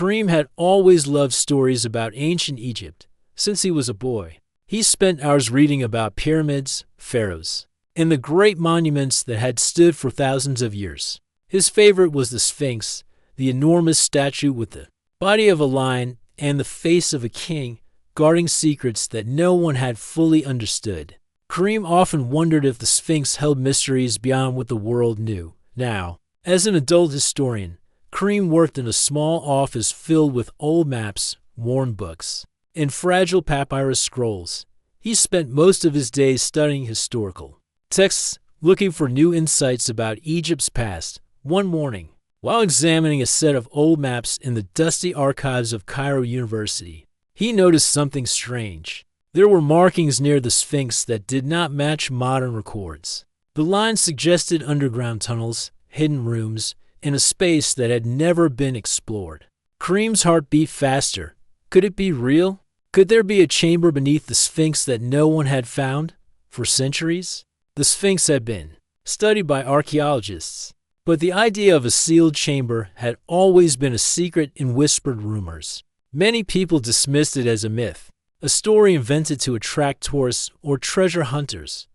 Kareem had always loved stories about ancient Egypt since he was a boy. He spent hours reading about pyramids, pharaohs, and the great monuments that had stood for thousands of years. His favorite was the Sphinx, the enormous statue with the body of a lion and the face of a king, guarding secrets that no one had fully understood. Kareem often wondered if the Sphinx held mysteries beyond what the world knew. Now, as an adult historian, Kareem worked in a small office filled with old maps, worn books, and fragile papyrus scrolls. He spent most of his days studying historical texts, looking for new insights about Egypt's past. One morning, while examining a set of old maps in the dusty archives of Cairo University, he noticed something strange. There were markings near the Sphinx that did not match modern records. The lines suggested underground tunnels, hidden rooms, and a space that had never been explored. Kareem's heart beat faster. Could it be real? Could there be a chamber beneath the Sphinx that no one had found? For centuries, the Sphinx had been studied by archaeologists, but the idea of a sealed chamber had always been a secret in whispered rumors. Many people dismissed it as a myth, a story invented to attract tourists or treasure hunters.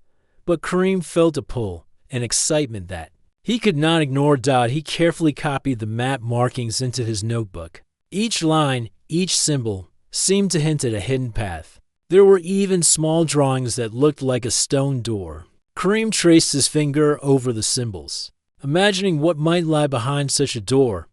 But Kareem felt a pull, an excitement that he could not ignore. He carefully copied the map markings into his notebook. Each line, each symbol, seemed to hint at a hidden path. There were even small drawings that looked like a stone door. Kareem traced his finger over the symbols, imagining what might lie behind such a door.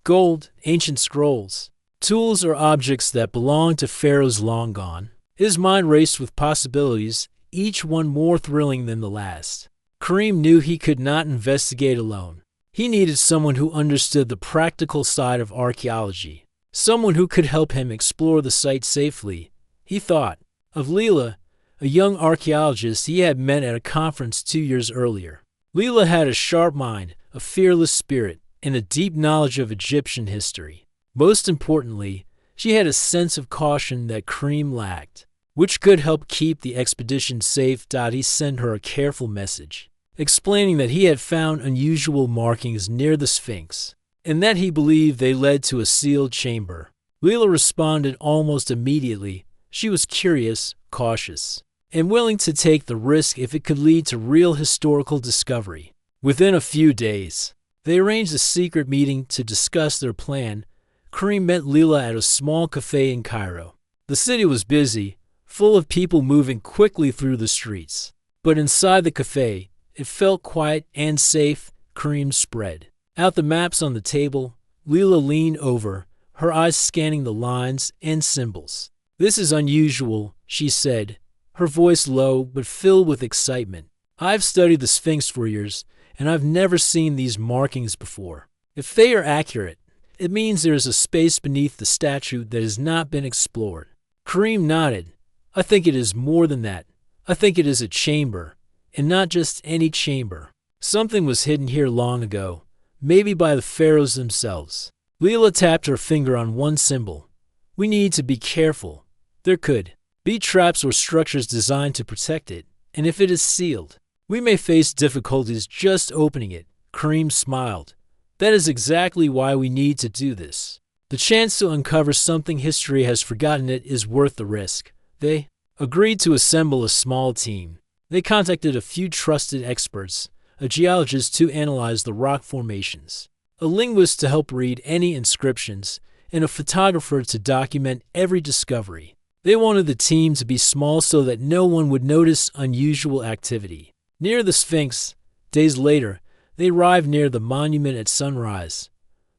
Gold, ancient scrolls, tools or objects that belonged to pharaohs long gone. His mind raced with possibilities, each one more thrilling than the last. Kareem knew he could not investigate alone. He needed someone who understood the practical side of archaeology, someone who could help him explore the site safely. He thought of Leela, a young archaeologist he had met at a conference 2 years earlier. Leela had a sharp mind, a fearless spirit, and a deep knowledge of Egyptian history. Most importantly, she had a sense of caution that Kareem lacked, which could help keep the expedition safe. He sent her a careful message, explaining that he had found unusual markings near the Sphinx, and that he believed they led to a sealed chamber. Leela responded almost immediately. She was curious, cautious, and willing to take the risk if it could lead to real historical discovery. Within a few days, they arranged a secret meeting to discuss their plan. Kareem met Leela at a small cafe in Cairo. The city was busy, full of people moving quickly through the streets. But inside the cafe, it felt quiet and safe. Kareem spread out the maps on the table. Leela leaned over, her eyes scanning the lines and symbols. "This is unusual," she said, her voice low but filled with excitement. "I've studied the Sphinx for years, and I've never seen these markings before. If they are accurate, it means there is a space beneath the statue that has not been explored." Kareem nodded. "I think it is more than that. I think it is a chamber, and not just any chamber. Something was hidden here long ago, maybe by the pharaohs themselves." Leela tapped her finger on one symbol. "We need to be careful. There could be traps or structures designed to protect it, and if it is sealed, we may face difficulties just opening it." Kareem smiled. "That is exactly why we need to do this. The chance to uncover something history has forgotten it is worth the risk." They agreed to assemble a small team. They contacted a few trusted experts, a geologist to analyze the rock formations, a linguist to help read any inscriptions, and a photographer to document every discovery. They wanted the team to be small so that no one would notice unusual activity. Near the Sphinx, days later, they arrived near the monument at sunrise.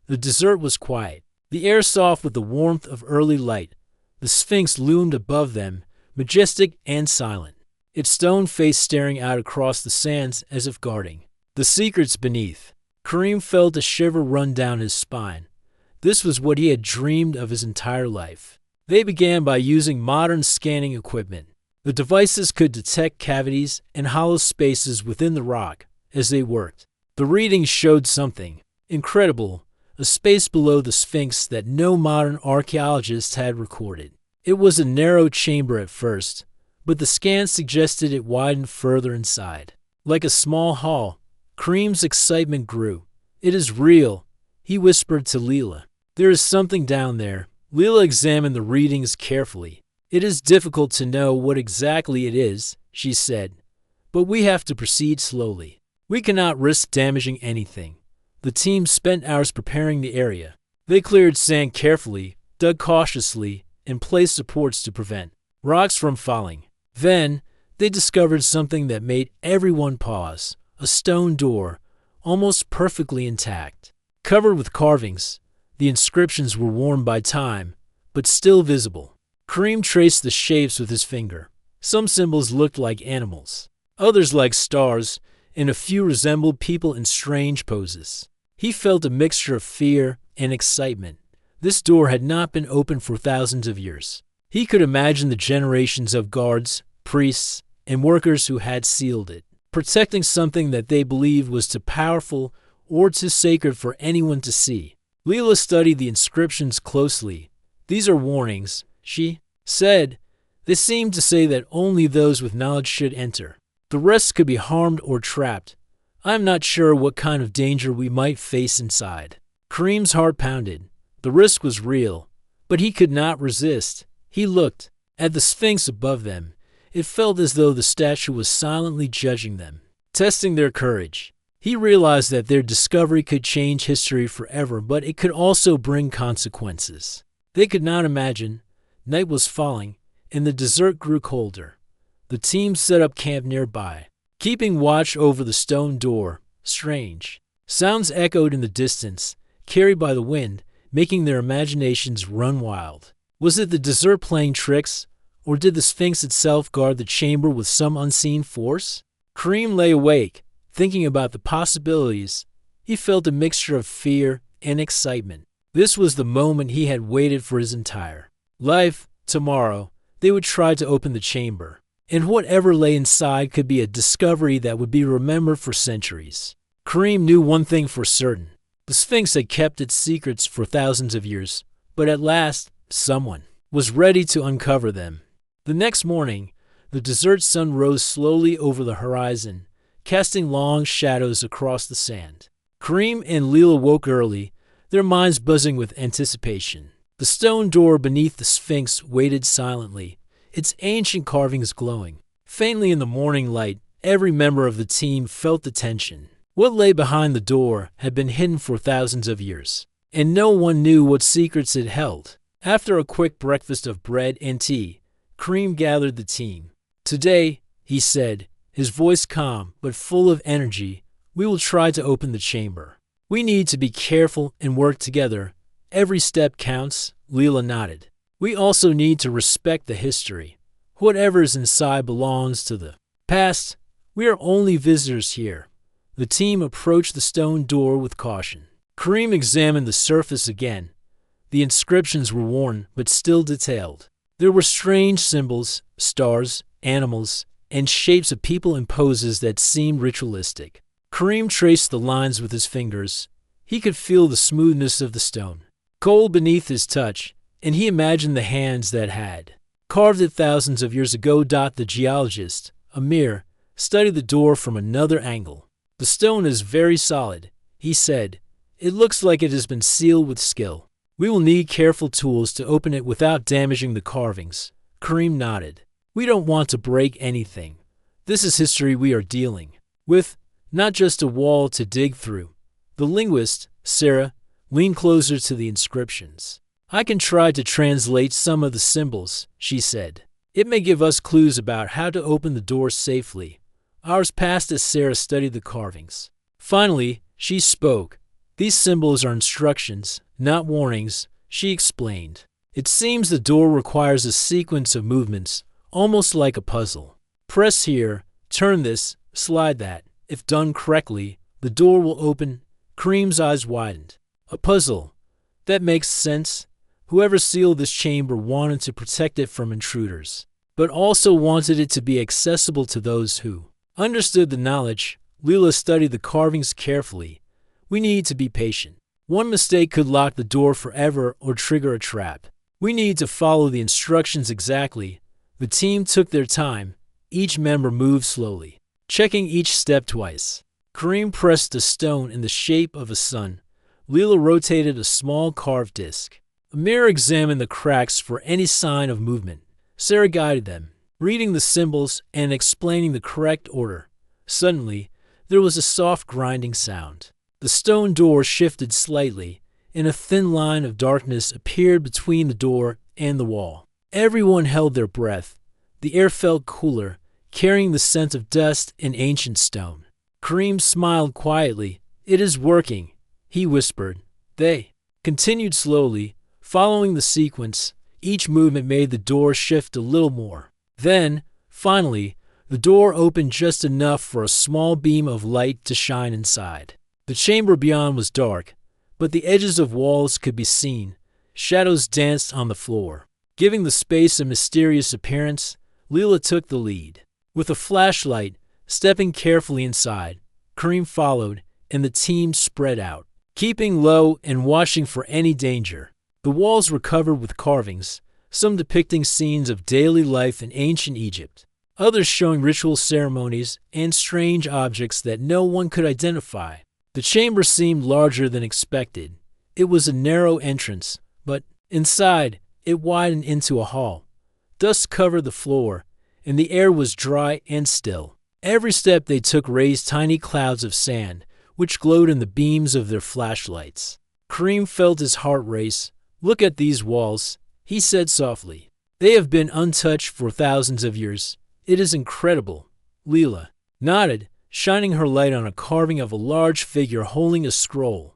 The desert was quiet, the air soft with the warmth of early light. The Sphinx loomed above them, majestic and silent, its stone face staring out across the sands as if guarding the secrets beneath. Kareem felt a shiver run down his spine. This was what he had dreamed of his entire life. They began by using modern scanning equipment. The devices could detect cavities and hollow spaces within the rock. As they worked, the readings showed something incredible, a space below the Sphinx that no modern archaeologists had recorded. It was a narrow chamber at first, but the scans suggested it widened further inside. Like a small hall, Kareem's excitement grew. "It is real," he whispered to Leela. There is something down there. Leela examined the readings carefully. It is difficult to know what exactly it is, she said, but we have to proceed slowly. We cannot risk damaging anything. The team spent hours preparing the area. They cleared sand carefully, dug cautiously, and placed supports to prevent rocks from falling. Then, they discovered something that made everyone pause: a stone door, almost perfectly intact. Covered with carvings, the inscriptions were worn by time, but still visible. Kareem traced the shapes with his finger. Some symbols looked like animals, others like stars, and a few resembled people in strange poses. He felt a mixture of fear and excitement. This door had not been opened for thousands of years. He could imagine the generations of guards, priests, and workers who had sealed it, protecting something that they believed was too powerful or too sacred for anyone to see. Leela studied the inscriptions closely. These are warnings, she said. They seemed to say that only those with knowledge should enter. The rest could be harmed or trapped. I am not sure what kind of danger we might face inside. Kareem's heart pounded. The risk was real, but he could not resist. He looked at the Sphinx above them. It felt as though the statue was silently judging them, testing their courage. He realized that their discovery could change history forever, but it could also bring consequences they could not imagine. Night was falling, and the desert grew colder. The team set up camp nearby, keeping watch over the stone door. Strange sounds echoed in the distance, carried by the wind, making their imaginations run wild. Was it the desert playing tricks, or did the Sphinx itself guard the chamber with some unseen force? Kareem lay awake, thinking about the possibilities. He felt a mixture of fear and excitement. This was the moment he had waited for his entire life. Tomorrow, they would try to open the chamber, and whatever lay inside could be a discovery that would be remembered for centuries. Kareem knew one thing for certain. The Sphinx had kept its secrets for thousands of years, but at last, someone was ready to uncover them. The next morning, the desert sun rose slowly over the horizon, casting long shadows across the sand. Kareem and Leela woke early, their minds buzzing with anticipation. The stone door beneath the Sphinx waited silently, its ancient carvings glowing. Faintly in the morning light, every member of the team felt the tension. What lay behind the door had been hidden for thousands of years, and no one knew what secrets it held. After a quick breakfast of bread and tea, Kareem gathered the team. Today, he said, his voice calm but full of energy, we will try to open the chamber. We need to be careful and work together. Every step counts, Leela nodded. We also need to respect the history. Whatever is inside belongs to the past. We are only visitors here. The team approached the stone door with caution. Kareem examined the surface again. The inscriptions were worn but still detailed. There were strange symbols, stars, animals, and shapes of people in poses that seemed ritualistic. Kareem traced the lines with his fingers. He could feel the smoothness of the stone, cold beneath his touch, and he imagined the hands that had carved it thousands of years ago. The geologist, Amir, studied the door from another angle. The stone is very solid, he said. It looks like it has been sealed with skill. We will need careful tools to open it without damaging the carvings. Kareem nodded. We don't want to break anything. This is history we are dealing with, not just a wall to dig through. The linguist, Sarah, leaned closer to the inscriptions. I can try to translate some of the symbols, she said. It may give us clues about how to open the door safely. Hours passed as Sarah studied the carvings. Finally, she spoke. These symbols are instructions, not warnings, she explained. It seems the door requires a sequence of movements, almost like a puzzle. Press here, turn this, slide that. If done correctly, the door will open. Kareem's eyes widened. A puzzle. That makes sense. Whoever sealed this chamber wanted to protect it from intruders, but also wanted it to be accessible to those who understood the knowledge. Leela studied the carvings carefully. We need to be patient. One mistake could lock the door forever or trigger a trap. We need to follow the instructions exactly. The team took their time. Each member moved slowly, checking each step twice. Kareem pressed a stone in the shape of a sun. Leela rotated a small carved disc. Amir examined the cracks for any sign of movement. Sarah guided them, reading the symbols and explaining the correct order. Suddenly, there was a soft grinding sound. The stone door shifted slightly, and a thin line of darkness appeared between the door and the wall. Everyone held their breath. The air felt cooler, carrying the scent of dust and ancient stone. Kareem smiled quietly. "It is working," he whispered. They continued slowly, following the sequence. Each movement made the door shift a little more. Then, finally, the door opened just enough for a small beam of light to shine inside. The chamber beyond was dark, but the edges of walls could be seen. Shadows danced on the floor. Giving the space a mysterious appearance, Leela took the lead. With a flashlight, stepping carefully inside, Kareem followed, and the team spread out, keeping low and watching for any danger. The walls were covered with carvings, some depicting scenes of daily life in ancient Egypt, others showing ritual ceremonies and strange objects that no one could identify. The chamber seemed larger than expected. It was a narrow entrance, but inside, it widened into a hall. Dust covered the floor, and the air was dry and still. Every step they took raised tiny clouds of sand, which glowed in the beams of their flashlights. Kareem felt his heart race. "Look at these walls," he said softly. "They have been untouched for thousands of years. It is incredible." Leela nodded, shining her light on a carving of a large figure holding a scroll.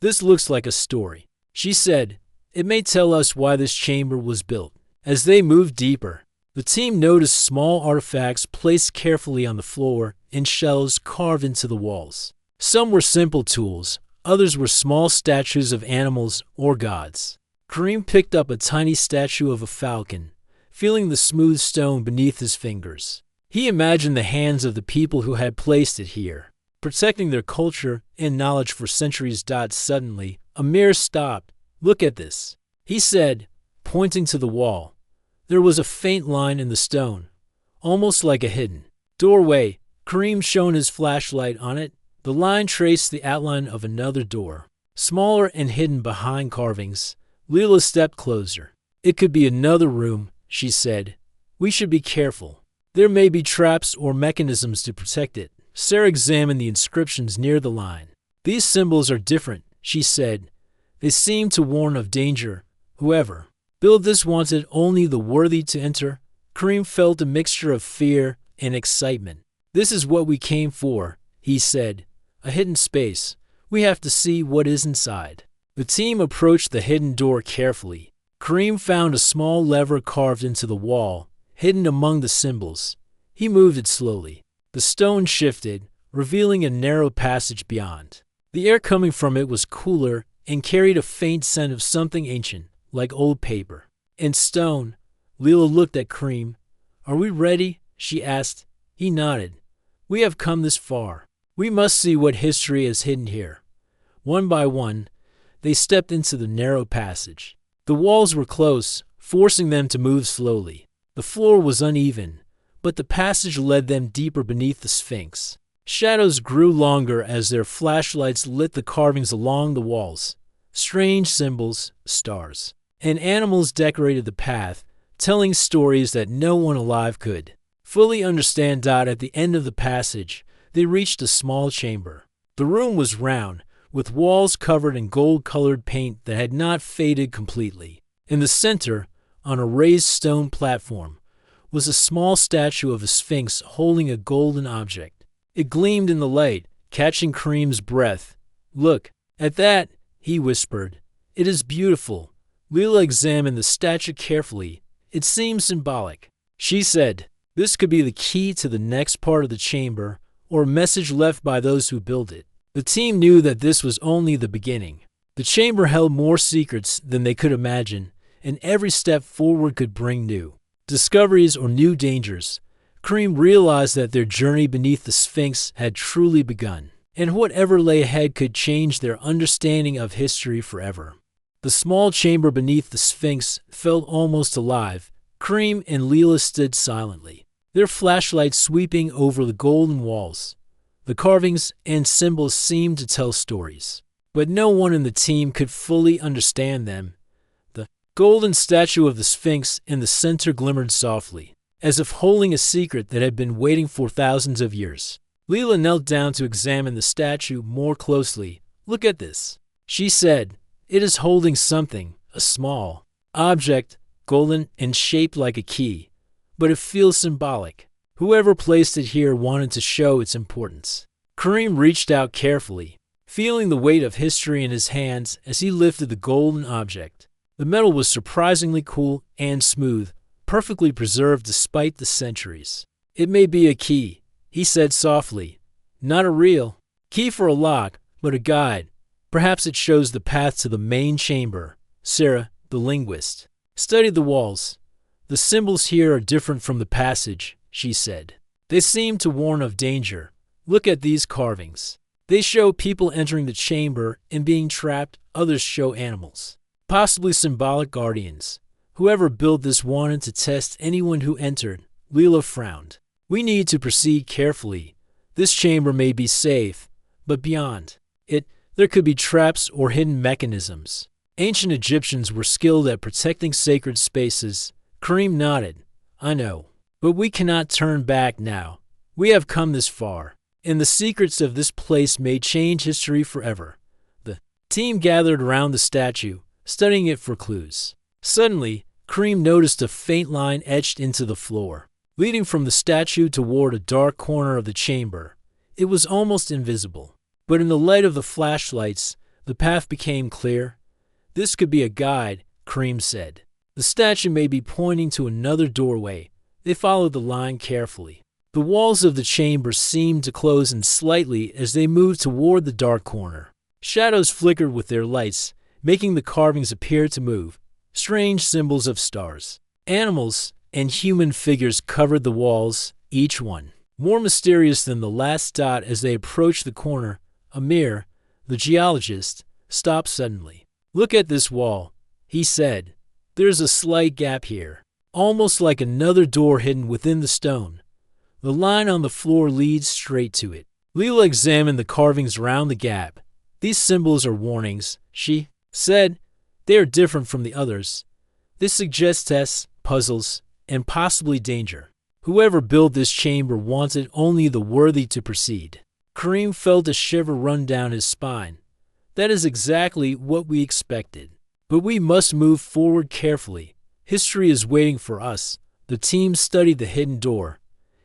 "This looks like a story," she said. "It may tell us why this chamber was built." As they moved deeper, the team noticed small artifacts placed carefully on the floor and shells carved into the walls. Some were simple tools, others were small statues of animals or gods. Kareem picked up a tiny statue of a falcon, feeling the smooth stone beneath his fingers. He imagined the hands of the people who had placed it here, protecting their culture and knowledge for centuries. Suddenly, Amir stopped. "Look at this," he said, pointing to the wall. There was a faint line in the stone, almost like a hidden doorway. Kareem shone his flashlight on it. The line traced the outline of another door, smaller and hidden behind carvings. Leela stepped closer. "It could be another room," she said. "We should be careful. There may be traps or mechanisms to protect it." Sarah examined the inscriptions near the line. "These symbols are different," she said. "They seem to warn of danger. Whoever built this wanted only the worthy to enter." Kareem felt a mixture of fear and excitement. "This is what we came for," he said. "A hidden space. We have to see what is inside." The team approached the hidden door carefully. Kareem found a small lever carved into the wall, hidden among the symbols. He moved it slowly. The stone shifted, revealing a narrow passage beyond. The air coming from it was cooler and carried a faint scent of something ancient, like old paper and stone. Leela looked at Kareem. "Are we ready?" she asked. He nodded. "We have come this far. We must see what history is hidden here." One by one, they stepped into the narrow passage. The walls were close, forcing them to move slowly. The floor was uneven, but the passage led them deeper beneath the Sphinx. Shadows grew longer as their flashlights lit the carvings along the walls. Strange symbols, stars, and animals decorated the path, telling stories that no one alive could fully understand. At the end of the passage, they reached a small chamber. The room was round, with walls covered in gold-colored paint that had not faded completely. In the center, on a raised stone platform, was a small statue of a Sphinx holding a golden object. It gleamed in the light, catching Kareem's breath. "Look at that," he whispered. "It is beautiful." Leela examined the statue carefully. "It seems symbolic," she said. "This could be the key to the next part of the chamber, or a message left by those who built it." The team knew that this was only the beginning. The chamber held more secrets than they could imagine, and every step forward could bring new discoveries or new dangers. Kareem realized that their journey beneath the Sphinx had truly begun, and whatever lay ahead could change their understanding of history forever. The small chamber beneath the Sphinx felt almost alive. Kareem and Leela stood silently, their flashlights sweeping over the golden walls. The carvings and symbols seemed to tell stories. but no one in the team could fully understand them. The golden statue of the Sphinx in the center glimmered softly, as if holding a secret that had been waiting for thousands of years. Leela knelt down to examine the statue more closely. "Look at this," she said. "It is holding something, a small object, golden and shaped like a key, but it feels symbolic. Whoever placed it here wanted to show its importance." Kareem reached out carefully, feeling the weight of history in his hands as he lifted the golden object. The metal was surprisingly cool and smooth, perfectly preserved despite the centuries. "It may be a key," he said softly. "Not a real key for a lock, but a guide. Perhaps it shows the path to the main chamber." Sarah, the linguist, studied the walls. "The symbols here are different from the passage," she said. "They seem to warn of danger. Look at these carvings. They show people entering the chamber and being trapped. Others show animals, possibly symbolic guardians. Whoever built this wanted to test anyone who entered." Leela frowned. "We need to proceed carefully. This chamber may be safe, but beyond it, there could be traps or hidden mechanisms." Ancient Egyptians were skilled at protecting sacred spaces. Kareem nodded. "I know, but we cannot turn back now. We have come this far, and the secrets of this place may change history forever." The team gathered around the statue, studying it for clues. Suddenly, Kareem noticed a faint line etched into the floor, leading from the statue toward a dark corner of the chamber. It was almost invisible, but in the light of the flashlights, the path became clear. "This could be a guide," Kareem said. "The statue may be pointing to another doorway." They followed the line carefully. The walls of the chamber seemed to close in slightly as they moved toward the dark corner. Shadows flickered with their lights, making the carvings appear to move. Strange symbols of stars, animals, and human figures covered the walls, each one more mysterious than the last dot. As they approached the corner, Amir, the geologist, stopped suddenly. "Look at this wall," he said. "There's a slight gap here, almost like another door hidden within the stone. The line on the floor leads straight to it." Leela examined the carvings around the gap. "These symbols are warnings," she said. "They are different from the others. This suggests tests, puzzles, and possibly danger. Whoever built this chamber wanted only the worthy to proceed." Kareem felt a shiver run down his spine. "That is exactly what we expected. But we must move forward carefully. History is waiting for us." The team studied the hidden door.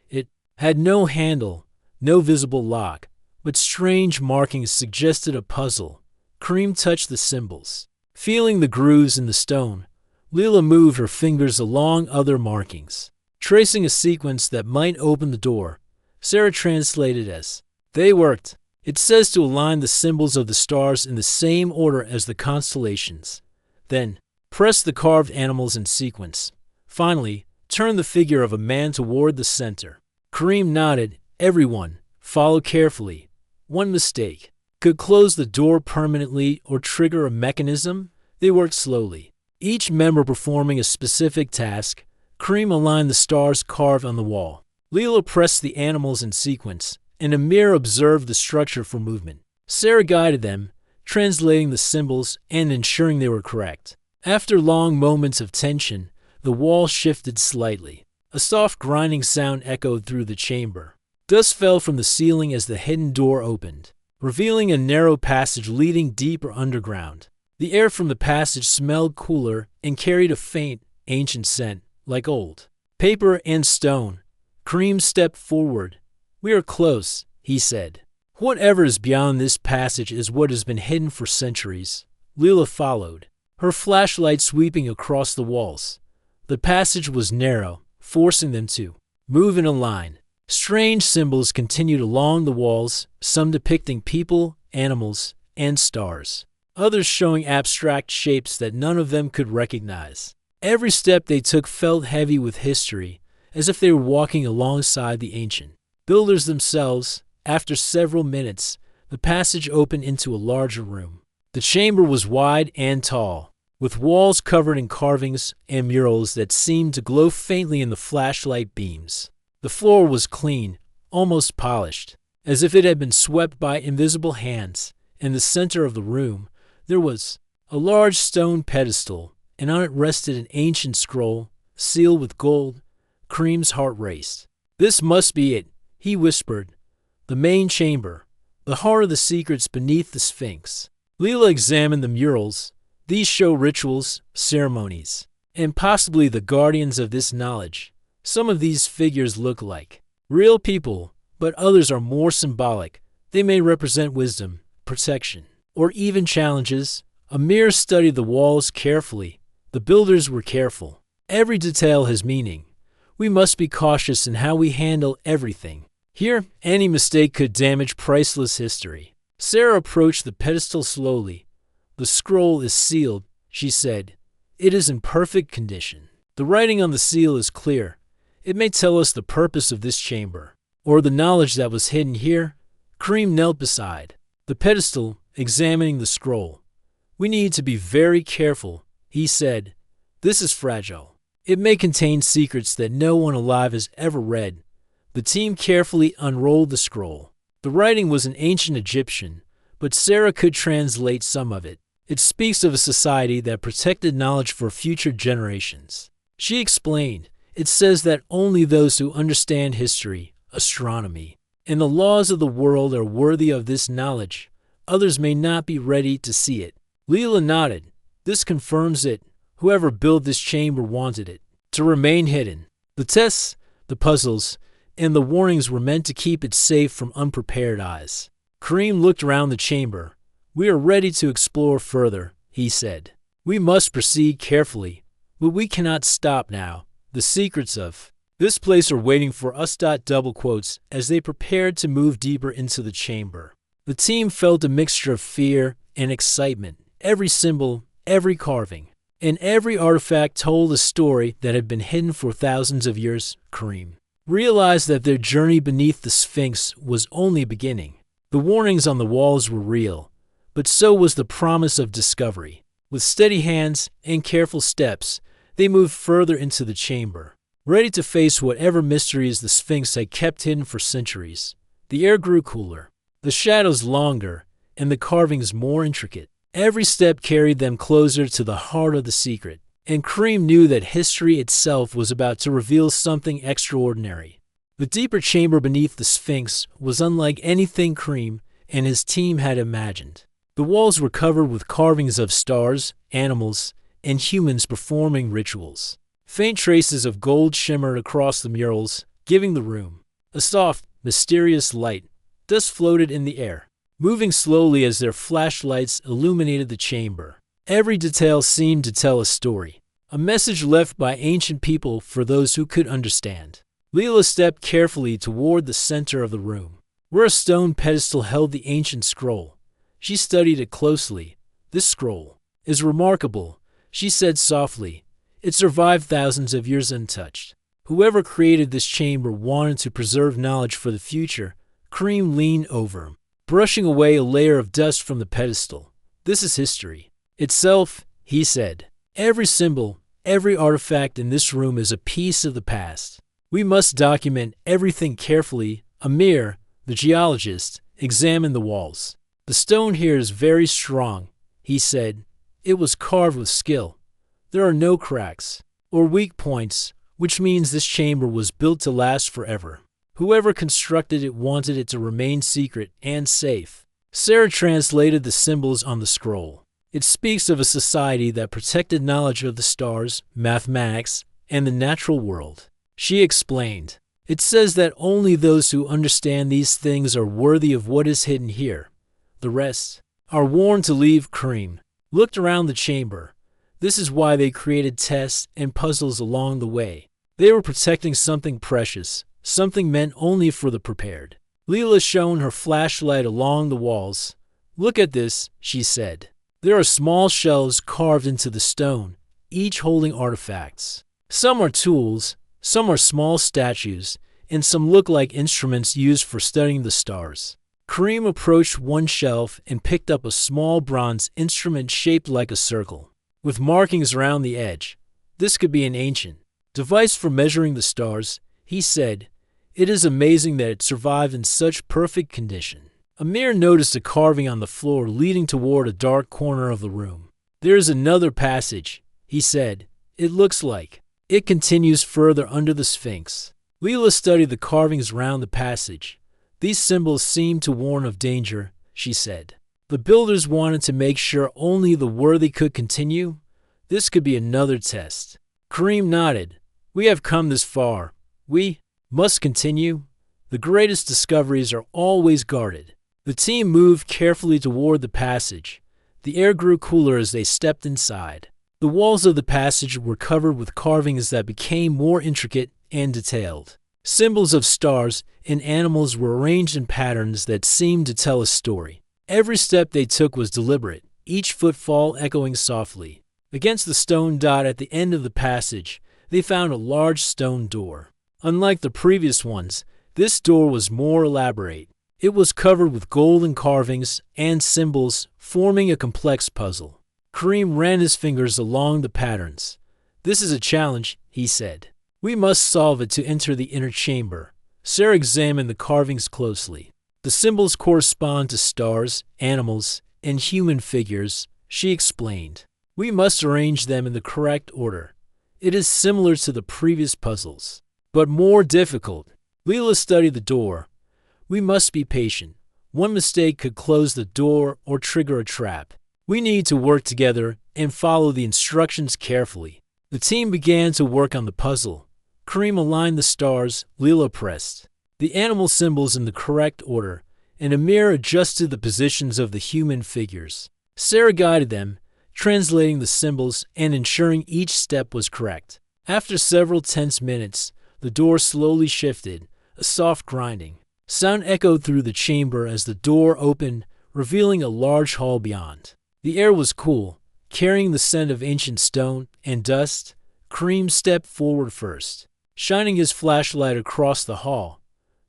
It had no handle, no visible lock, but strange markings suggested a puzzle. Kareem touched the symbols, feeling the grooves in the stone. Leela moved her fingers along other markings, tracing a sequence that might open the door. Sarah translated as, "They worked. It says to align the symbols of the stars in the same order as the constellations. Then, press the carved animals in sequence. Finally, turn the figure of a man toward the center." Kareem nodded. "Everyone, follow carefully. One mistake could close the door permanently or trigger a mechanism." They worked slowly, each member performing a specific task. Kareem aligned the stars carved on the wall. Leela pressed the animals in sequence, and Amir observed the structure for movement. Sarah guided them, translating the symbols and ensuring they were correct. After long moments of tension, the wall shifted slightly. A soft grinding sound echoed through the chamber. Dust fell from the ceiling as the hidden door opened, revealing a narrow passage leading deeper underground. The air from the passage smelled cooler and carried a faint, ancient scent, like old paper and stone. Kareem stepped forward. "We are close," he said. "Whatever is beyond this passage is what has been hidden for centuries." Leela followed, her flashlight sweeping across the walls. The passage was narrow, forcing them to move in a line. Strange symbols continued along the walls, some depicting people, animals, and stars, others showing abstract shapes that none of them could recognize. Every step they took felt heavy with history, as if they were walking alongside the ancient builders themselves. After several minutes, the passage opened into a larger room. The chamber was wide and tall, with walls covered in carvings and murals that seemed to glow faintly in the flashlight beams. The floor was clean, almost polished, as if it had been swept by invisible hands. In the center of the room, there was a large stone pedestal, and on it rested an ancient scroll, sealed with gold. Kareem's heart raced. "This must be it," he whispered. "The main chamber, the heart of the secrets beneath the Sphinx." Leela examined the murals. These show rituals, ceremonies, and possibly the guardians of this knowledge. Some of these figures look like real people, but others are more symbolic. They may represent wisdom, protection, or even challenges. Amir studied the walls carefully. The builders were careful. Every detail has meaning. We must be cautious in how we handle everything. Here, any mistake could damage priceless history. Sarah approached the pedestal slowly. "The scroll is sealed," she said. "It is in perfect condition. The writing on the seal is clear. It may tell us the purpose of this chamber, or the knowledge that was hidden here." Kareem knelt beside the pedestal, examining the scroll. "We need to be very careful," he said. "This is fragile. It may contain secrets that no one alive has ever read." The team carefully unrolled the scroll. The writing was in ancient Egyptian, but Sarah could translate some of it. It speaks of a society that protected knowledge for future generations. She explained, "It says that only those who understand history, astronomy, and the laws of the world are worthy of this knowledge. Others may not be ready to see it." Leela nodded. "This confirms it. Whoever built this chamber wanted it to remain hidden. The tests, the puzzles, and the warnings were meant to keep it safe from unprepared eyes." Kareem looked around the chamber. "We are ready to explore further," he said. "We must proceed carefully, but we cannot stop now. The secrets of this place are waiting for us." Double quotes as they prepared to move deeper into the chamber. The team felt a mixture of fear and excitement. Every symbol, every carving, and every artifact told a story that had been hidden for thousands of years. Kareem realized that their journey beneath the Sphinx was only beginning. The warnings on the walls were real, but so was the promise of discovery. With steady hands and careful steps, they moved further into the chamber, ready to face whatever mysteries the Sphinx had kept hidden for centuries. The air grew cooler, the shadows longer, and the carvings more intricate. Every step carried them closer to the heart of the secret, and Kareem knew that history itself was about to reveal something extraordinary. The deeper chamber beneath the Sphinx was unlike anything Kareem and his team had imagined. The walls were covered with carvings of stars, animals, and humans performing rituals. Faint traces of gold shimmered across the murals, giving the room a soft, mysterious light. Dust floated in the air, moving slowly as their flashlights illuminated the chamber. Every detail seemed to tell a story, a message left by ancient people for those who could understand. Leela stepped carefully toward the center of the room, where a stone pedestal held the ancient scroll. She studied it closely. "This scroll is remarkable," she said softly. "It survived thousands of years untouched. Whoever created this chamber wanted to preserve knowledge for the future." Kareem leaned over him, brushing away a layer of dust from the pedestal. "This is history itself," he said. "Every symbol, every artifact in this room is a piece of the past. We must document everything carefully." Amir, the geologist, examined the walls. "The stone here is very strong," he said. "It was carved with skill. There are no cracks or weak points, which means this chamber was built to last forever. Whoever constructed it wanted it to remain secret and safe." Sarah translated the symbols on the scroll. "It speaks of a society that protected knowledge of the stars, mathematics, and the natural world." She explained, "It says that only those who understand these things are worthy of what is hidden here. The rest are warned to leave." Kareem looked around the chamber. This is why they created tests and puzzles along the way. They were protecting something precious, something meant only for the prepared. Leela shone her flashlight along the walls. "Look at this," she said. "There are small shelves carved into the stone, each holding artifacts. Some are tools, some are small statues, and some look like instruments used for studying the stars." Kareem approached one shelf and picked up a small bronze instrument shaped like a circle, with markings around the edge. "This could be an ancient device for measuring the stars," he said. "It is amazing that it survived in such perfect condition." Amir noticed a carving on the floor leading toward a dark corner of the room. "There is another passage," he said. "It looks like it continues further under the Sphinx." Leela studied the carvings around the passage. "These symbols seem to warn of danger," she said. "The builders wanted to make sure only the worthy could continue. This could be another test." Kareem nodded. "We have come this far. We must continue. The greatest discoveries are always guarded." The team moved carefully toward the passage. The air grew cooler as they stepped inside. The walls of the passage were covered with carvings that became more intricate and detailed. Symbols of stars and animals were arranged in patterns that seemed to tell a story. Every step they took was deliberate, each footfall echoing softly. Against the stone dot at the end of the passage, they found a large stone door. Unlike the previous ones, this door was more elaborate. It was covered with golden carvings and symbols, forming a complex puzzle. Kareem ran his fingers along the patterns. "This is a challenge," he said. "We must solve it to enter the inner chamber." Sarah examined the carvings closely. "The symbols correspond to stars, animals, and human figures," she explained. "We must arrange them in the correct order. It is similar to the previous puzzles, but more difficult." Leela studied the door. "We must be patient. One mistake could close the door or trigger a trap. We need to work together and follow the instructions carefully." The team began to work on the puzzle. Kareem aligned the stars, Leela pressed the animal symbols in the correct order, and Amir adjusted the positions of the human figures. Sarah guided them, translating the symbols and ensuring each step was correct. After several tense minutes, the door slowly shifted, a soft grinding. Sound echoed through the chamber as the door opened, revealing a large hall beyond. The air was cool, carrying the scent of ancient stone and dust. Kareem stepped forward first, shining his flashlight across the hall.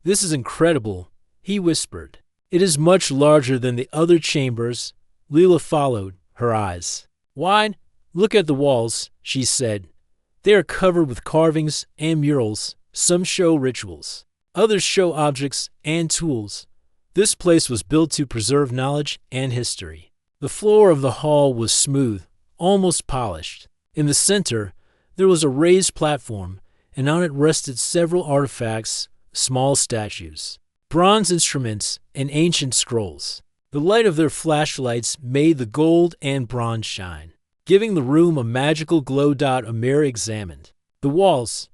"This is incredible," he whispered. "It is much larger than the other chambers." Leela followed, her eyes wide. "Look at the walls," she said. "They are covered with carvings and murals. Some show rituals. Others show objects and tools. This place was built to preserve knowledge and history." The floor of the hall was smooth, almost polished. In the center, there was a raised platform, and on it rested several artifacts, small statues, bronze instruments, and ancient scrolls. The light of their flashlights made the gold and bronze shine, giving the room a magical glow. Amir examined the walls.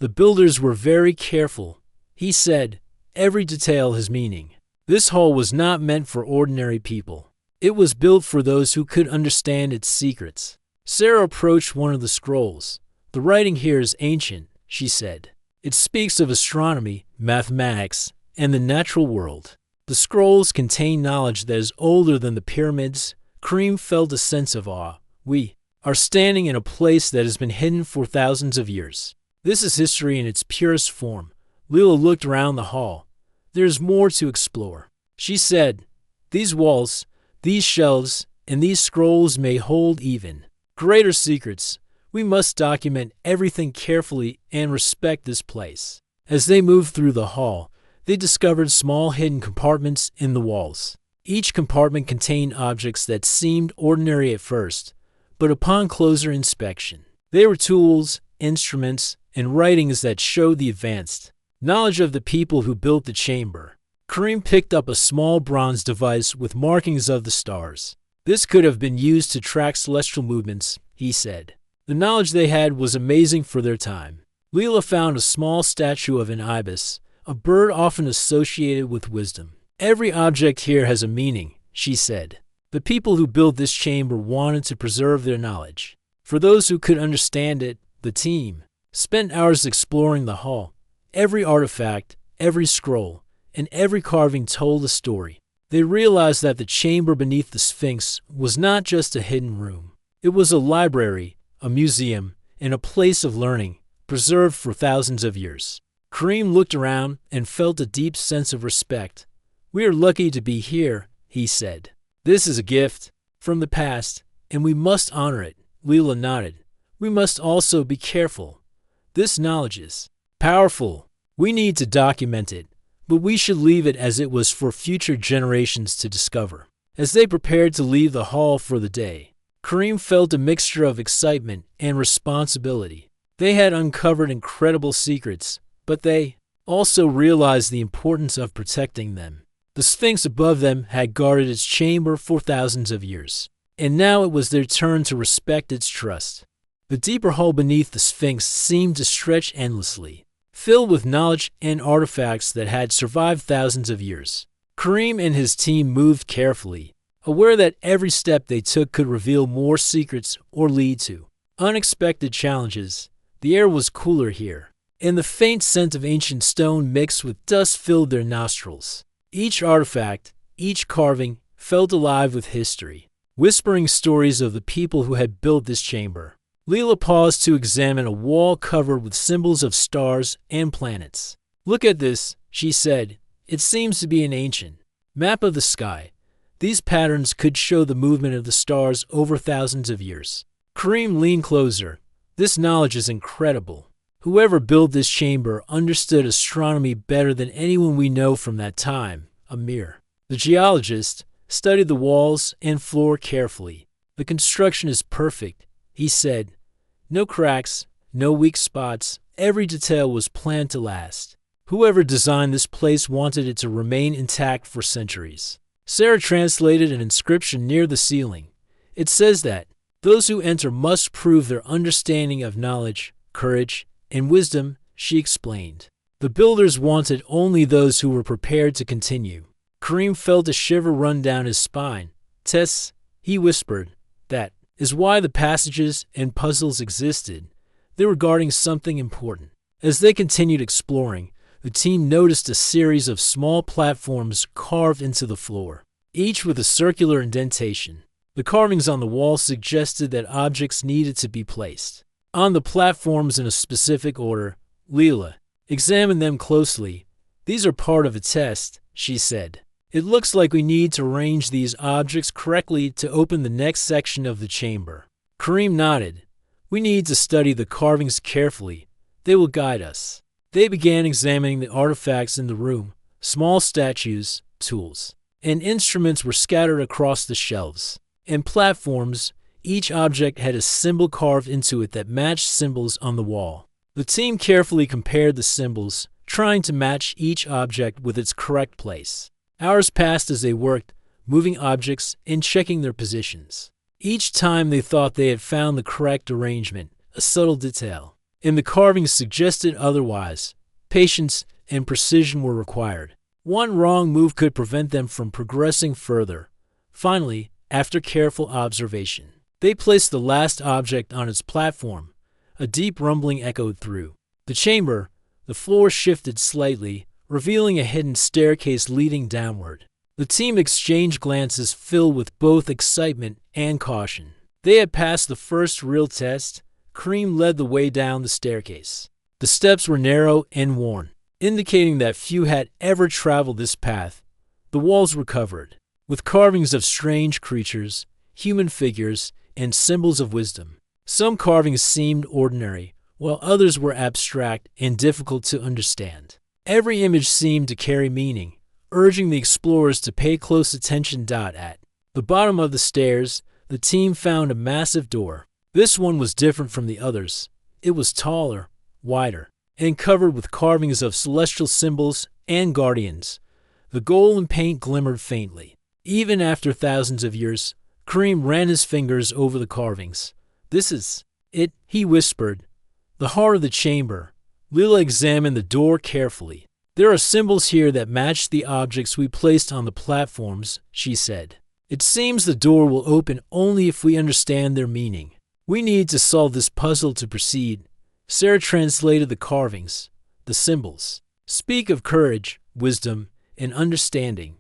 "The builders were very careful," he said. "Every detail has meaning. This hall was not meant for ordinary people. It was built for those who could understand its secrets." Sarah approached one of the scrolls. "The writing here is ancient," she said. "It speaks of astronomy, mathematics, and the natural world. The scrolls contain knowledge that is older than the pyramids." Kareem felt a sense of awe. "We are standing in a place that has been hidden for thousands of years. This is history in its purest form." Leela looked around the hall. "There is more to explore," she said. "These walls, these shelves, and these scrolls may hold even greater secrets. We must document everything carefully and respect this place." As they moved through the hall, they discovered small hidden compartments in the walls. Each compartment contained objects that seemed ordinary at first, but upon closer inspection, they were tools, instruments, and writings that showed the advanced knowledge of the people who built the chamber. Kareem picked up a small bronze device with markings of the stars. "This could have been used to track celestial movements," he said. The knowledge they had was amazing for their time. Leela found a small statue of an ibis, a bird often associated with wisdom. "Every object here has a meaning," she said. "The people who built this chamber wanted to preserve their knowledge." For those who could understand it, the team spent hours exploring the hall. Every artifact, every scroll, and every carving told a story. They realized that the chamber beneath the Sphinx was not just a hidden room. It was a library, a museum, and a place of learning, preserved for thousands of years. Kareem looked around and felt a deep sense of respect. "We are lucky to be here," he said. "This is a gift from the past, and we must honor it." Leela nodded. "We must also be careful. This knowledge is powerful. We need to document it. but we should leave it as it was for future generations to discover. As they prepared to leave the hall for the day, Kareem felt a mixture of excitement and responsibility. They had uncovered incredible secrets, but they also realized the importance of protecting them. The Sphinx above them had guarded its chamber for thousands of years, and now it was their turn to respect its trust. The deeper hall beneath the Sphinx seemed to stretch endlessly, filled with knowledge and artifacts that had survived thousands of years. Kareem and his team moved carefully, aware that every step they took could reveal more secrets or lead to unexpected challenges. The air was cooler here, and the faint scent of ancient stone mixed with dust filled their nostrils. Each artifact, each carving, felt alive with history, whispering stories of the people who had built this chamber. Leela paused to examine a wall covered with symbols of stars and planets. "Look at this," she said. "It seems to be an ancient map of the sky. These patterns could show the movement of the stars over thousands of years." Kareem leaned closer. "This knowledge is incredible. Whoever built this chamber understood astronomy better than anyone we know from that time." Amir, the geologist, studied the walls and floor carefully. "The construction is perfect," he said. "No cracks, no weak spots. Every detail was planned to last. Whoever designed this place wanted it to remain intact for centuries." Sarah translated an inscription near the ceiling. "It says that those who enter must prove their understanding of knowledge, courage, and wisdom," she explained. "The builders wanted only those who were prepared to continue." Kareem felt a shiver run down his spine. "Tess," he whispered, "that is why the passages and puzzles existed. They were guarding something important." As they continued exploring, the team noticed a series of small platforms carved into the floor, each with a circular indentation. The carvings on the wall suggested that objects needed to be placed on the platforms in a specific order. Leela examined them closely. "These are part of a test," she said. "It looks like we need to arrange these objects correctly to open the next section of the chamber." Kareem nodded. "We need to study the carvings carefully. They will guide us." They began examining the artifacts in the room. Small statues, tools, and instruments were scattered across the shelves and platforms. Each object had a symbol carved into it that matched symbols on the wall. The team carefully compared the symbols, trying to match each object with its correct place. Hours passed as they worked, moving objects and checking their positions. Each time they thought they had found the correct arrangement, a subtle detail in the carvings suggested otherwise. Patience and precision were required. One wrong move could prevent them from progressing further. Finally, after careful observation, they placed the last object on its platform. A deep rumbling echoed through the chamber. The floor shifted slightly, revealing a hidden staircase leading downward. The team exchanged glances filled with both excitement and caution. They had passed the first real test. Kareem led the way down the staircase. The steps were narrow and worn, indicating that few had ever traveled this path. The walls were covered with carvings of strange creatures, human figures, and symbols of wisdom. Some carvings seemed ordinary, while others were abstract and difficult to understand. Every image seemed to carry meaning, urging the explorers to pay close attention. At the bottom of the stairs, the team found a massive door. This one was different from the others. It was taller, wider, and covered with carvings of celestial symbols and guardians. The golden paint glimmered faintly. Even after thousands of years, Kareem ran his fingers over the carvings. "This is it," he whispered. "The heart of the chamber." Leela examined the door carefully. "There are symbols here that match the objects we placed on the platforms," she said. "It seems the door will open only if we understand their meaning. We need to solve this puzzle to proceed." Sarah translated the carvings. The symbols speak of courage, wisdom, and understanding.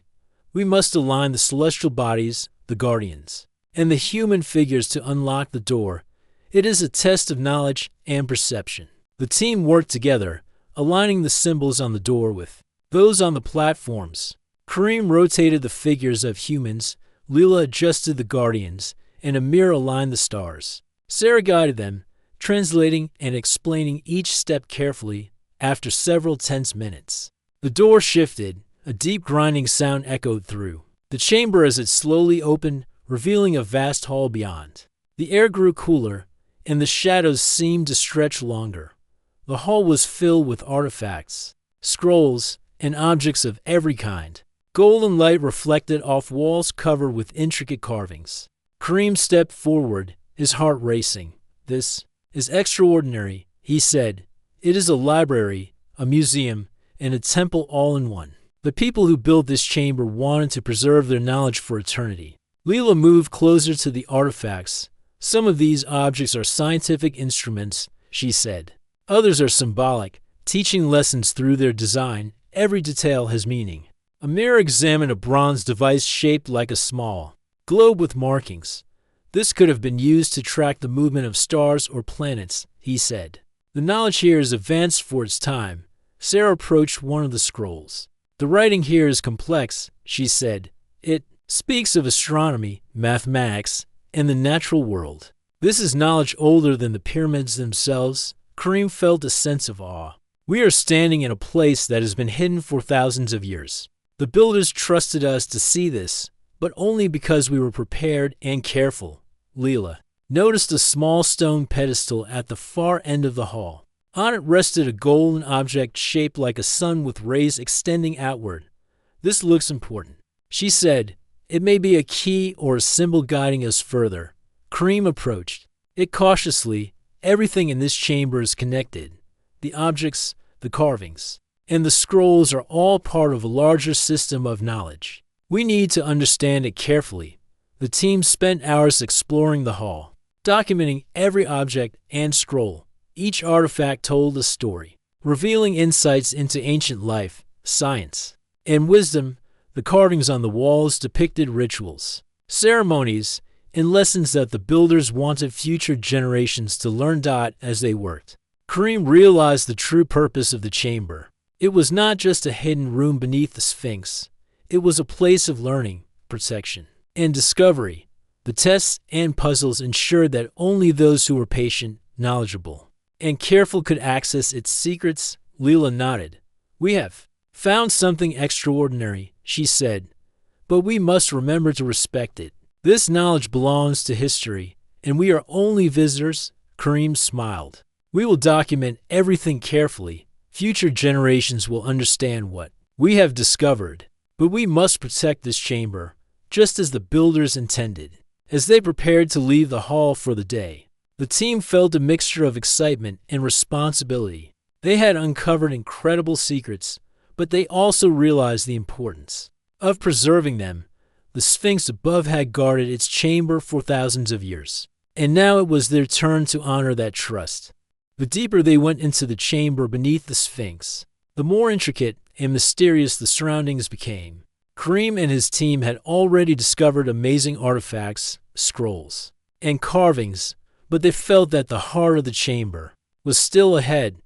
We must align the celestial bodies, the guardians, and the human figures to unlock the door. It is a test of knowledge and perception. The team worked together, aligning the symbols on the door with those on the platforms. Kareem rotated the figures of humans, Leela adjusted the guardians, and Amir aligned the stars. Sarah guided them, translating and explaining each step carefully. After several tense minutes, The door shifted. A deep grinding sound echoed through the chamber as it slowly opened, revealing a vast hall beyond. The air grew cooler, and the shadows seemed to stretch longer. The hall was filled with artifacts, scrolls, and objects of every kind. Golden light reflected off walls covered with intricate carvings. Kareem stepped forward, his heart racing. "This is extraordinary," he said. "It is a library, a museum, and a temple all in one." The people who built this chamber wanted to preserve their knowledge for eternity. Leela moved closer to the artifacts. "Some of these objects are scientific instruments," she said. "Others are symbolic, teaching lessons through their design. Every detail has meaning." Amir examined a bronze device shaped like a small globe with markings. "This could have been used to track the movement of stars or planets," he said. "The knowledge here is advanced for its time." Sarah approached one of the scrolls. "The writing here is complex," she said. "It speaks of astronomy, mathematics, and the natural world. This is knowledge older than the pyramids themselves." Kareem felt a sense of awe. "We are standing in a place that has been hidden for thousands of years. The builders trusted us to see this, but only because we were prepared and careful." Leela noticed a small stone pedestal at the far end of the hall. On it rested a golden object shaped like a sun with rays extending outward. "This looks important," she said. "It may be a key or a symbol guiding us further." Kareem approached it cautiously. Everything in this chamber is connected. The objects, the carvings, and the scrolls are all part of a larger system of knowledge. We need to understand it carefully. The team spent hours exploring the hall, documenting every object and scroll. Each artifact told a story, revealing insights into ancient life, science, and wisdom. The carvings on the walls depicted rituals, ceremonies, and lessons that the builders wanted future generations to learn. As they worked, Kareem realized the true purpose of the chamber. It was not just a hidden room beneath the Sphinx. It was a place of learning, protection, and discovery. The tests and puzzles ensured that only those who were patient, knowledgeable, and careful could access its secrets. Leela nodded. "We have found something extraordinary," she said, "but we must remember to respect it. This knowledge belongs to history, and we are only visitors." Kareem smiled. "We will document everything carefully. Future generations will understand what we have discovered, but we must protect this chamber, just as the builders intended." As they prepared to leave the hall for the day, the team felt a mixture of excitement and responsibility. They had uncovered incredible secrets, but they also realized the importance of preserving them. The Sphinx above had guarded its chamber for thousands of years, and now it was their turn to honor that trust. The deeper they went into the chamber beneath the Sphinx, the more intricate and mysterious the surroundings became. Kareem and his team had already discovered amazing artifacts, scrolls, and carvings, but they felt that the heart of the chamber was still ahead.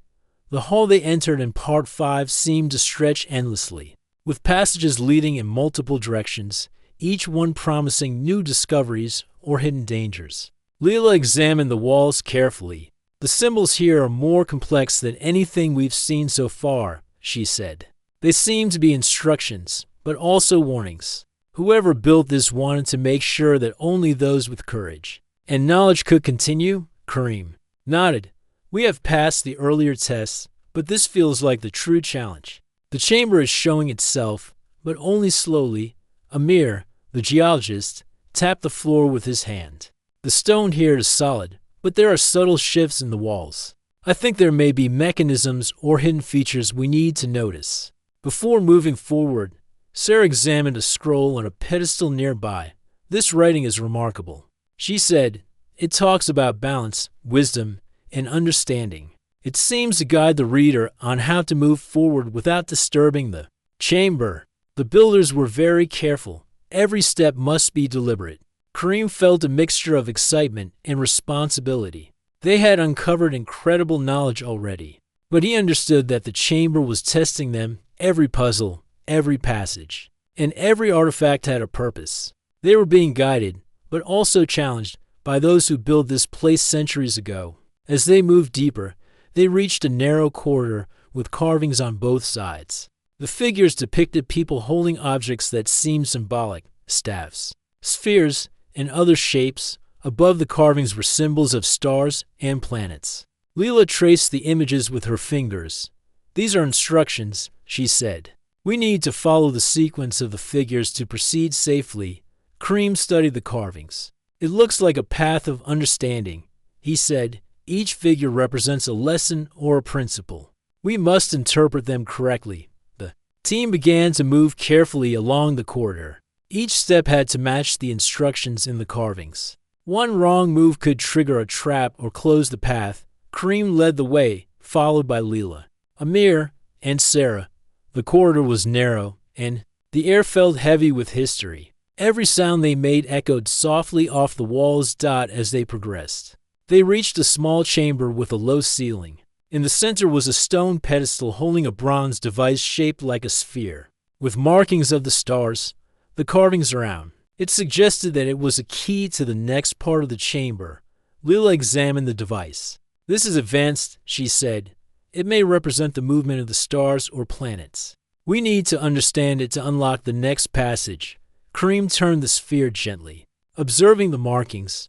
The hall they entered in Part 5 seemed to stretch endlessly, with passages leading in multiple directions, each one promising new discoveries or hidden dangers. Leela examined the walls carefully. "The symbols here are more complex than anything we've seen so far," she said. "They seem to be instructions, but also warnings. Whoever built this wanted to make sure that only those with courage and knowledge could continue." Kareem nodded. "We have passed the earlier tests, but this feels like the true challenge. The chamber is showing itself, but only slowly." Amir, the geologist, tapped the floor with his hand. "The stone here is solid, but there are subtle shifts in the walls. I think there may be mechanisms or hidden features we need to notice." Before moving forward, Sarah examined a scroll on a pedestal nearby. "This writing is remarkable," she said. "It talks about balance, wisdom, and understanding. It seems to guide the reader on how to move forward without disturbing the chamber." The builders were very careful. Every step must be deliberate. Kareem felt a mixture of excitement and responsibility. They had uncovered incredible knowledge already, but he understood that the chamber was testing them. Every puzzle, every passage, and every artifact had a purpose. They were being guided, but also challenged, by those who built this place centuries ago. As they moved deeper, they reached a narrow corridor with carvings on both sides. The figures depicted people holding objects that seemed symbolic, staffs, spheres, and other shapes. Above the carvings were symbols of stars and planets. Leela traced the images with her fingers. "These are instructions," she said. "We need to follow the sequence of the figures to proceed safely." Kareem studied the carvings. "It looks like a path of understanding," he said. "Each figure represents a lesson or a principle. We must interpret them correctly." The team began to move carefully along the corridor. Each step had to match the instructions in the carvings. One wrong move could trigger a trap or close the path. Kareem led the way, followed by Leela, Amir, and Sarah. The corridor was narrow, and the air felt heavy with history. Every sound they made echoed softly off the walls as they progressed. They reached a small chamber with a low ceiling. In the center was a stone pedestal holding a bronze device shaped like a sphere, with markings of the stars, the carvings around. It suggested that it was a key to the next part of the chamber. Leela examined the device. "This is advanced," she said. "It may represent the movement of the stars or planets. We need to understand it to unlock the next passage." Kareem turned the sphere gently. Observing the markings,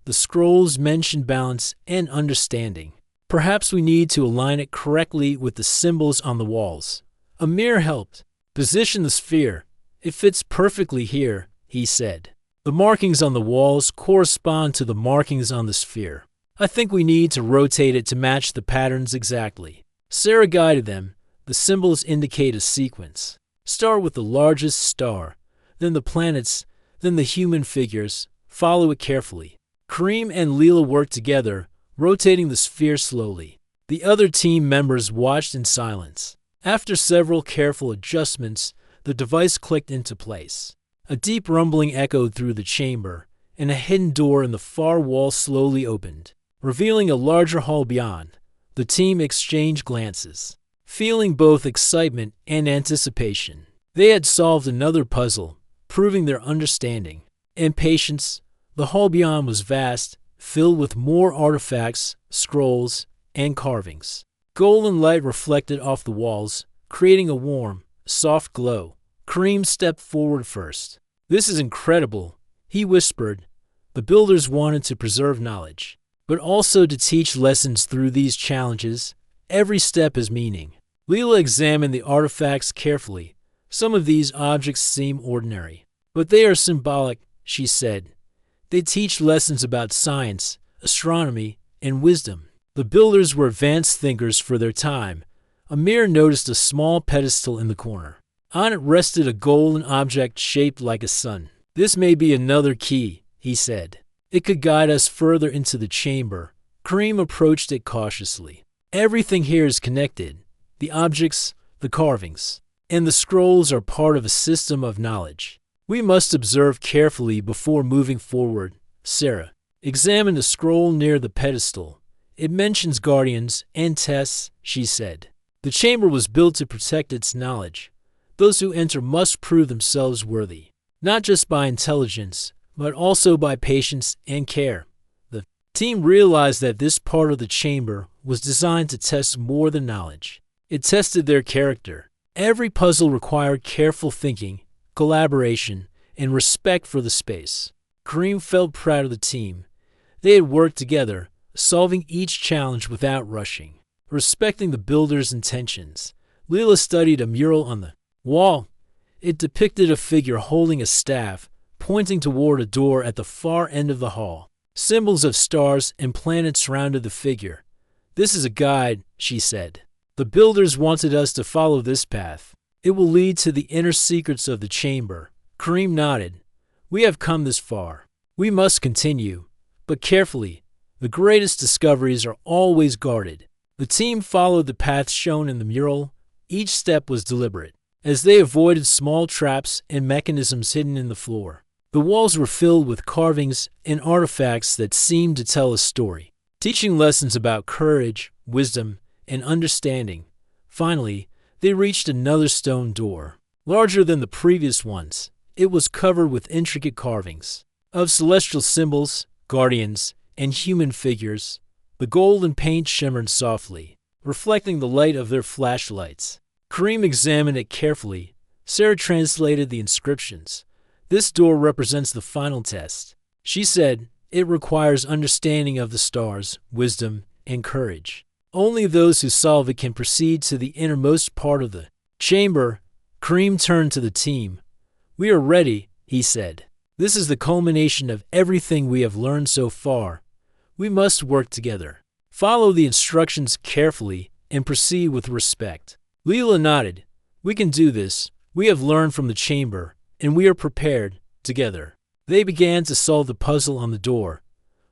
the scrolls mentioned balance and understanding. "Perhaps we need to align it correctly with the symbols on the walls." Amir helped. "Position the sphere. It fits perfectly here," he said. "The markings on the walls correspond to the markings on the sphere. I think we need to rotate it to match the patterns exactly." Sarah guided them. "The symbols indicate a sequence. Start with the largest star, then the planets, then the human figures. Follow it carefully." Kareem and Leela worked together, rotating the sphere slowly. The other team members watched in silence. After several careful adjustments, the device clicked into place. A deep rumbling echoed through the chamber, and a hidden door in the far wall slowly opened, revealing a larger hall beyond. The team exchanged glances, feeling both excitement and anticipation. They had solved another puzzle, proving their understanding and patience. The hall beyond was vast, filled with more artifacts, scrolls, and carvings. Golden light reflected off the walls, creating a warm, soft glow. Kareem stepped forward first. "This is incredible," he whispered. "The builders wanted to preserve knowledge, but also to teach lessons through these challenges. Every step has meaning." Leela examined the artifacts carefully. "Some of these objects seem ordinary, but they are symbolic," she said. "They teach lessons about science, astronomy, and wisdom." The builders were advanced thinkers for their time. Amir noticed a small pedestal in the corner. On it rested a golden object shaped like a sun. "This may be another key," he said. "It could guide us further into the chamber." Kareem approached it cautiously. "Everything here is connected. The objects, the carvings, and the scrolls are part of a system of knowledge. We must observe carefully before moving forward." Sarah examined a scroll near the pedestal. "It mentions guardians and tests," she said. "The chamber was built to protect its knowledge. Those who enter must prove themselves worthy, not just by intelligence, but also by patience and care." The team realized that this part of the chamber was designed to test more than knowledge. It tested their character. Every puzzle required careful thinking, collaboration, and respect for the space. Kareem felt proud of the team. They had worked together, solving each challenge without rushing, respecting the builders' intentions. Leela studied a mural on the wall. It depicted a figure holding a staff, pointing toward a door at the far end of the hall. Symbols of stars and planets surrounded the figure. "This is a guide," she said. "The builders wanted us to follow this path. It will lead to the inner secrets of the chamber." Kareem nodded. "We have come this far. We must continue, but carefully. The greatest discoveries are always guarded." The team followed the path shown in the mural. Each step was deliberate, as they avoided small traps and mechanisms hidden in the floor. The walls were filled with carvings and artifacts that seemed to tell a story, teaching lessons about courage, wisdom, and understanding. Finally, they reached another stone door, larger than the previous ones. It was covered with intricate carvings of celestial symbols, guardians, and human figures. The golden paint shimmered softly, reflecting the light of their flashlights. Kareem examined it carefully. Sarah translated the inscriptions. This door represents the final test. She said, it requires understanding of the stars, wisdom, and courage. Only those who solve it can proceed to the innermost part of the chamber. Kareem turned to the team. We are ready, he said. This is the culmination of everything we have learned so far. We must work together. Follow the instructions carefully and proceed with respect. Leela nodded. We can do this. We have learned from the chamber, and we are prepared, together. They began to solve the puzzle on the door,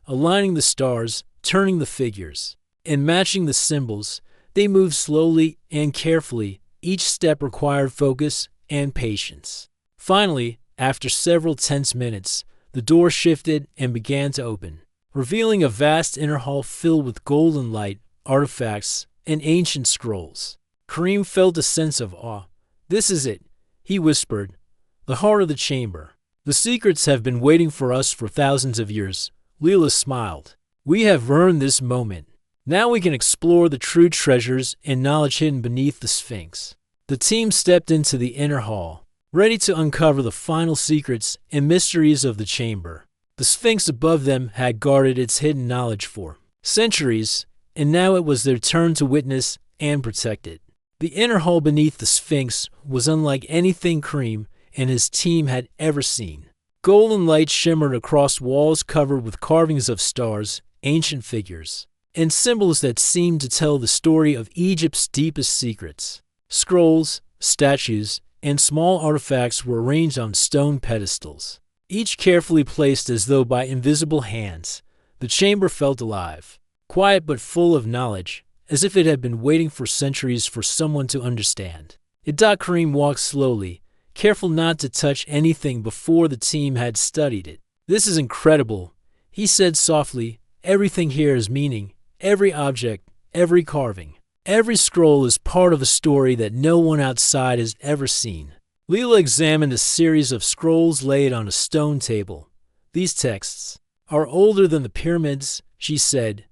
aligning the stars, turning the figures, and matching the symbols. They moved slowly and carefully. Each step required focus and patience. Finally, after several tense minutes, the door shifted and began to open, revealing a vast inner hall filled with golden light, artifacts, and ancient scrolls. Kareem felt a sense of awe. This is it, he whispered, the heart of the chamber. The secrets have been waiting for us for thousands of years. Leela smiled. We have earned this moment. Now we can explore the true treasures and knowledge hidden beneath the Sphinx. The team stepped into the inner hall, ready to uncover the final secrets and mysteries of the chamber. The Sphinx above them had guarded its hidden knowledge for centuries, and now it was their turn to witness and protect it. The inner hall beneath the Sphinx was unlike anything Kareem and his team had ever seen. Golden light shimmered across walls covered with carvings of stars, ancient figures, and symbols that seemed to tell the story of Egypt's deepest secrets. Scrolls, statues, and small artifacts were arranged on stone pedestals, each carefully placed as though by invisible hands. The chamber felt alive, quiet but full of knowledge, as if it had been waiting for centuries for someone to understand. Kareem walked slowly, careful not to touch anything before the team had studied it. This is incredible, he said softly. Everything here has meaning. Every object, every carving, every scroll is part of a story that no one outside has ever seen. Leela examined a series of scrolls laid on a stone table. These texts are older than the pyramids, she said.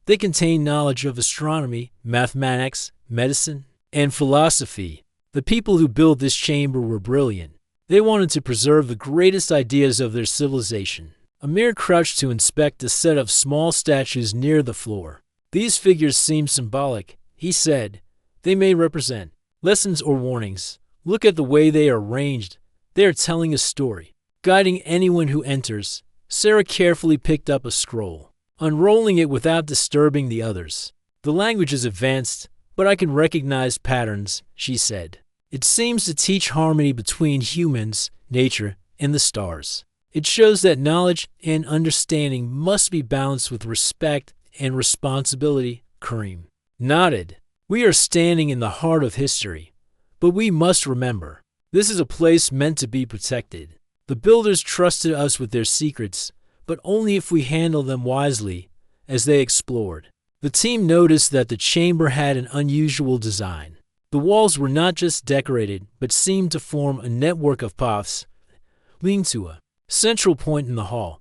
They contain knowledge of astronomy, mathematics, medicine, and philosophy. The people who built this chamber were brilliant. They wanted to preserve the greatest ideas of their civilization. Amir crouched to inspect a set of small statues near the floor. These figures seem symbolic, he said. They may represent lessons or warnings. Look at the way they are arranged. They are telling a story, guiding anyone who enters. Sarah carefully picked up a scroll, unrolling it without disturbing the others. The language is advanced, but I can recognize patterns, she said. It seems to teach harmony between humans, nature, and the stars. It shows that knowledge and understanding must be balanced with respect and responsibility. Kareem nodded. We are standing in the heart of history, but we must remember, this is a place meant to be protected. The builders trusted us with their secrets, but only if we handle them wisely. As they explored, the team noticed that the chamber had an unusual design. The walls were not just decorated, but seemed to form a network of paths leading to a central point in the hall.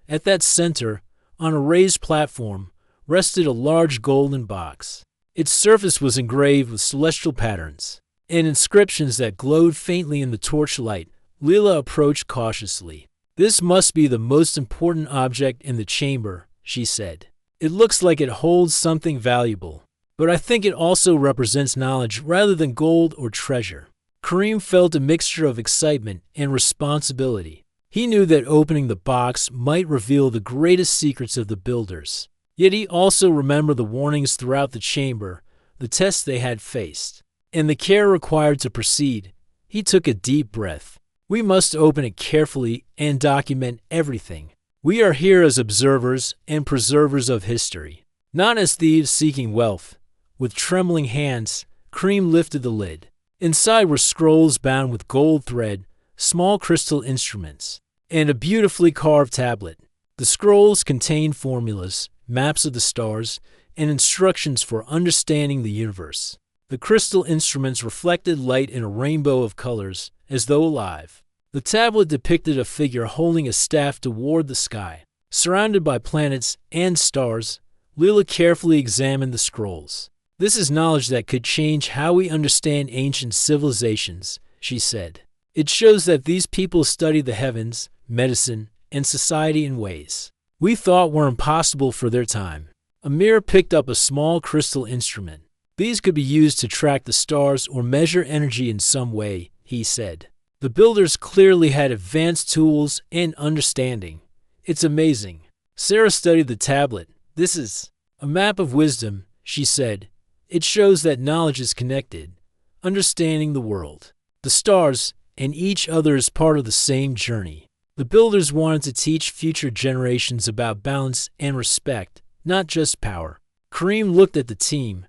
At that center, on a raised platform, rested a large golden box. Its surface was engraved with celestial patterns and inscriptions that glowed faintly in the torchlight. Leela approached cautiously. This must be the most important object in the chamber, she said. It looks like it holds something valuable, but I think it also represents knowledge rather than gold or treasure. Kareem felt a mixture of excitement and responsibility. He knew that opening the box might reveal the greatest secrets of the builders. Yet he also remembered the warnings throughout the chamber, the tests they had faced, and the care required to proceed. He took a deep breath. We must open it carefully and document everything. We are here as observers and preservers of history, not as thieves seeking wealth. With trembling hands, Kareem lifted the lid. Inside were scrolls bound with gold thread, small crystal instruments, and a beautifully carved tablet. The scrolls contained formulas, maps of the stars, and instructions for understanding the universe. The crystal instruments reflected light in a rainbow of colors, as though alive. The tablet depicted a figure holding a staff toward the sky. Surrounded by planets and stars, Leela carefully examined the scrolls. This is knowledge that could change how we understand ancient civilizations, she said. It shows that these people studied the heavens, medicine, and society in ways we thought were impossible for their time. Amir picked up a small crystal instrument. These could be used to track the stars or measure energy in some way, he said. The builders clearly had advanced tools and understanding. It's amazing. Sarah studied the tablet. This is a map of wisdom, she said. It shows that knowledge is connected, understanding the world, the stars, and each other is part of the same journey. The builders wanted to teach future generations about balance and respect, not just power. Kareem looked at the team.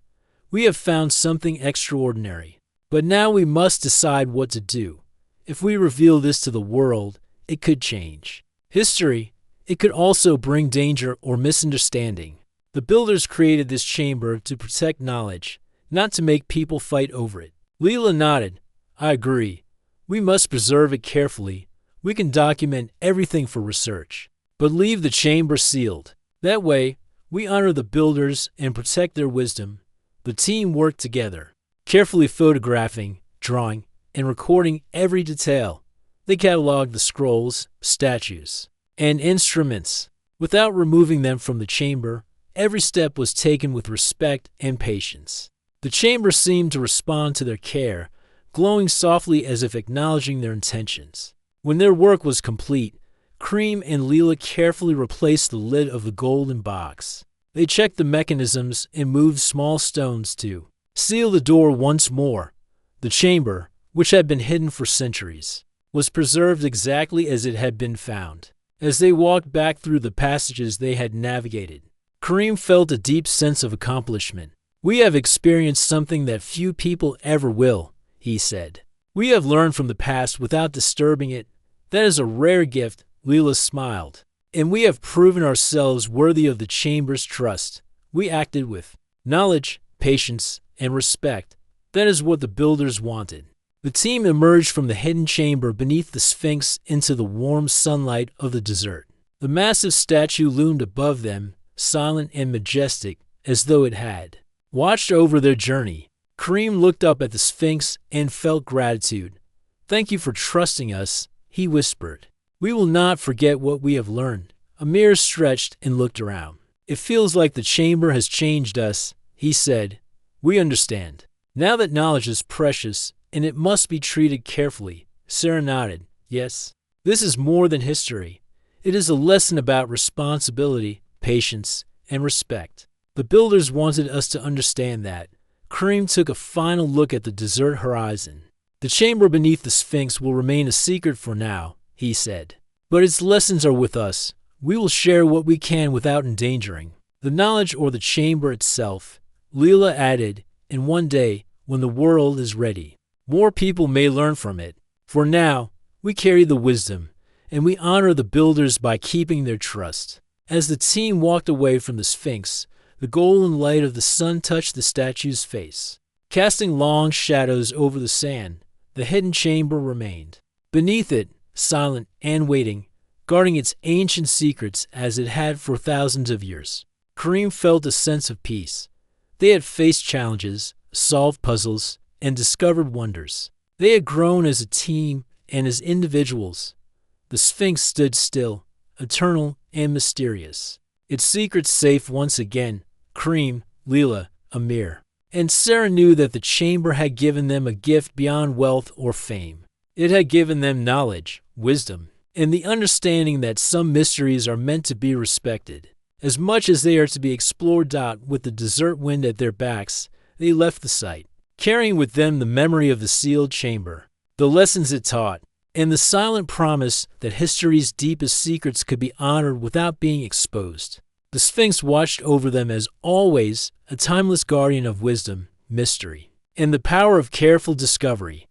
We have found something extraordinary. But now we must decide what to do. If we reveal this to the world, it could change history. It could also bring danger or misunderstanding. The builders created this chamber to protect knowledge, not to make people fight over it. Leela nodded. I agree. We must preserve it carefully. We can document everything for research, but leave the chamber sealed. That way, we honor the builders and protect their wisdom. The team worked together, carefully photographing, drawing, and recording every detail. They cataloged the scrolls, statues, and instruments. Without removing them from the chamber, every step was taken with respect and patience. The chamber seemed to respond to their care, glowing softly as if acknowledging their intentions. When their work was complete, Kareem and Leela carefully replaced the lid of the golden box. They checked the mechanisms and moved small stones to seal the door once more. The chamber, which had been hidden for centuries, was preserved exactly as it had been found. As they walked back through the passages they had navigated, Kareem felt a deep sense of accomplishment. We have experienced something that few people ever will, he said. We have learned from the past without disturbing it. That is a rare gift, Leela smiled. And we have proven ourselves worthy of the chamber's trust. We acted with knowledge, patience, and respect. That is what the builders wanted. The team emerged from the hidden chamber beneath the Sphinx into the warm sunlight of the desert. The massive statue loomed above them, silent and majestic, as though it had watched over their journey. Kareem looked up at the Sphinx and felt gratitude. Thank you for trusting us, he whispered. We will not forget what we have learned. Amir stretched and looked around. It feels like the chamber has changed us, he said. We understand. Now that knowledge is precious, and it must be treated carefully. Sarah nodded. Yes. This is more than history. It is a lesson about responsibility, patience, and respect. The builders wanted us to understand that. Kareem took a final look at the desert horizon. The chamber beneath the Sphinx will remain a secret for now, he said. But its lessons are with us. We will share what we can without endangering the knowledge or the chamber itself. Leela added, and one day, when the world is ready, more people may learn from it. For now, we carry the wisdom, and we honor the builders by keeping their trust. As the team walked away from the Sphinx, the golden light of the sun touched the statue's face. Casting long shadows over the sand, the hidden chamber remained. Beneath it, silent and waiting, guarding its ancient secrets as it had for thousands of years. Kareem felt a sense of peace. They had faced challenges, solved puzzles, and discovered wonders. They had grown as a team and as individuals. The Sphinx stood still, eternal and mysterious, its secrets safe once again. Kareem, Leela, Amir, and Sarah knew that the chamber had given them a gift beyond wealth or fame. It had given them knowledge, wisdom, and the understanding that some mysteries are meant to be respected as much as they are to be explored. With the desert wind at their backs, they left the site, carrying with them the memory of the sealed chamber, the lessons it taught, and the silent promise that history's deepest secrets could be honored without being exposed. The Sphinx watched over them as always, a timeless guardian of wisdom, mystery, and the power of careful discovery.